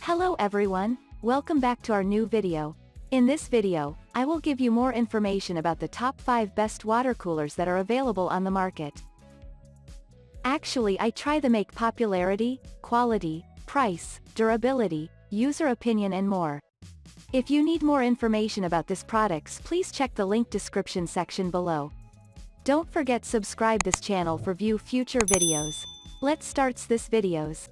Hello everyone, welcome back to our new video. In this video, I will give you more information about the top 5 best water coolers that are available on the market. Actually, I try to make popularity, quality, price, durability, user opinion and more. If you need more information about these products, please check the link description section below. Don't forget subscribe this channel for view future videos. Let's start this videos.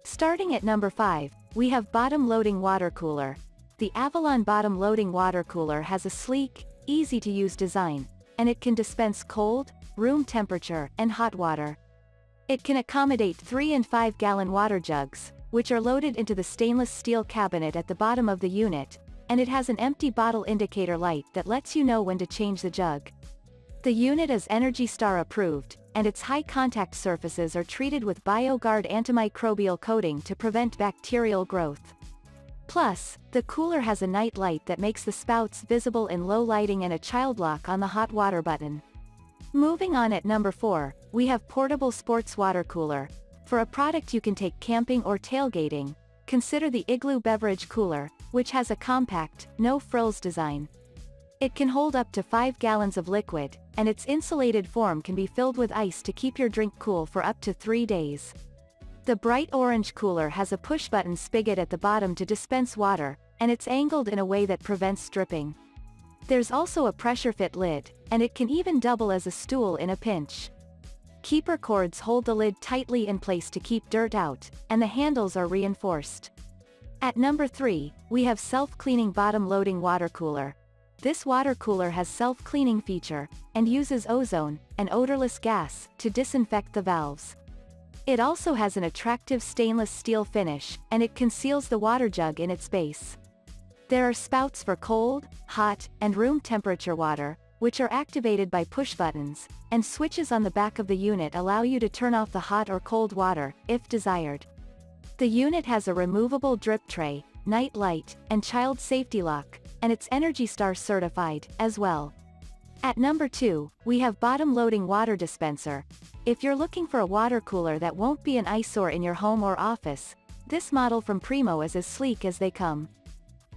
Starting at number 5, we have Bottom Loading Water Cooler. The Avalon Bottom Loading Water Cooler has a sleek, easy-to-use design, and it can dispense cold, room temperature, and hot water. It can accommodate 3 and 5 gallon water jugs, which are loaded into the stainless steel cabinet at the bottom of the unit, and it has an empty bottle indicator light that lets you know when to change the jug. The unit is ENERGY STAR approved, and its high contact surfaces are treated with BioGuard antimicrobial coating to prevent bacterial growth. Plus, the cooler has a night light that makes the spouts visible in low lighting and a child lock on the hot water button. Moving on at number 4, we have Portable Sports Water Cooler. For a product you can take camping or tailgating, consider the Igloo Beverage Cooler, which has a compact, no-frills design. It can hold up to 5 gallons of liquid, and its insulated form can be filled with ice to keep your drink cool for up to 3 days. The bright orange cooler has a push-button spigot at the bottom to dispense water, and it's angled in a way that prevents dripping. There's also a pressure-fit lid, and it can even double as a stool in a pinch. Keeper cords hold the lid tightly in place to keep dirt out, and the handles are reinforced. At number 3, we have Self-Cleaning Bottom Loading Water Cooler. This water cooler has self-cleaning feature, and uses ozone, an odorless gas, to disinfect the valves. It also has an attractive stainless steel finish, and it conceals the water jug in its base. There are spouts for cold, hot, and room temperature water, which are activated by push buttons, and switches on the back of the unit allow you to turn off the hot or cold water, if desired. The unit has a removable drip tray, night light, and child safety lock, and it's ENERGY STAR certified, as well. At number 2, we have Bottom Loading Water Dispenser. If you're looking for a water cooler that won't be an eyesore in your home or office, this model from Primo is as sleek as they come.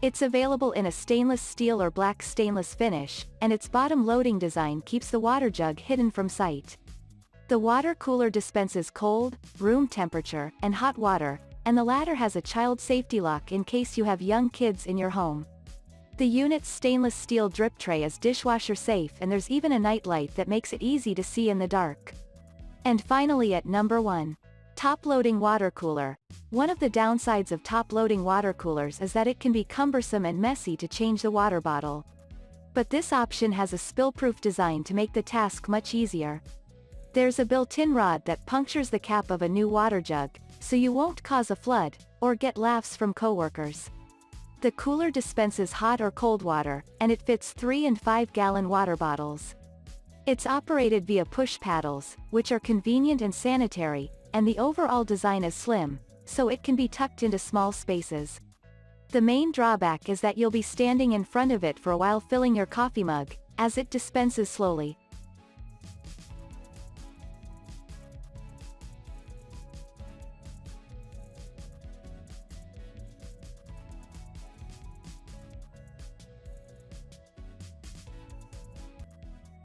It's available in a stainless steel or black stainless finish, and its bottom loading design keeps the water jug hidden from sight. The water cooler dispenses cold, room temperature, and hot water, and the latter has a child safety lock in case you have young kids in your home. The unit's stainless steel drip tray is dishwasher safe, and there's even a night light that makes it easy to see in the dark. And finally at number 1. Top Loading Water Cooler. One of the downsides of top-loading water coolers is that it can be cumbersome and messy to change the water bottle. But this option has a spill-proof design to make the task much easier. There's a built-in rod that punctures the cap of a new water jug, so you won't cause a flood, or get laughs from coworkers. The cooler dispenses hot or cold water, and it fits 3 and 5 gallon water bottles. It's operated via push paddles, which are convenient and sanitary, and the overall design is slim, so it can be tucked into small spaces. The main drawback is that you'll be standing in front of it for a while filling your coffee mug, as it dispenses slowly.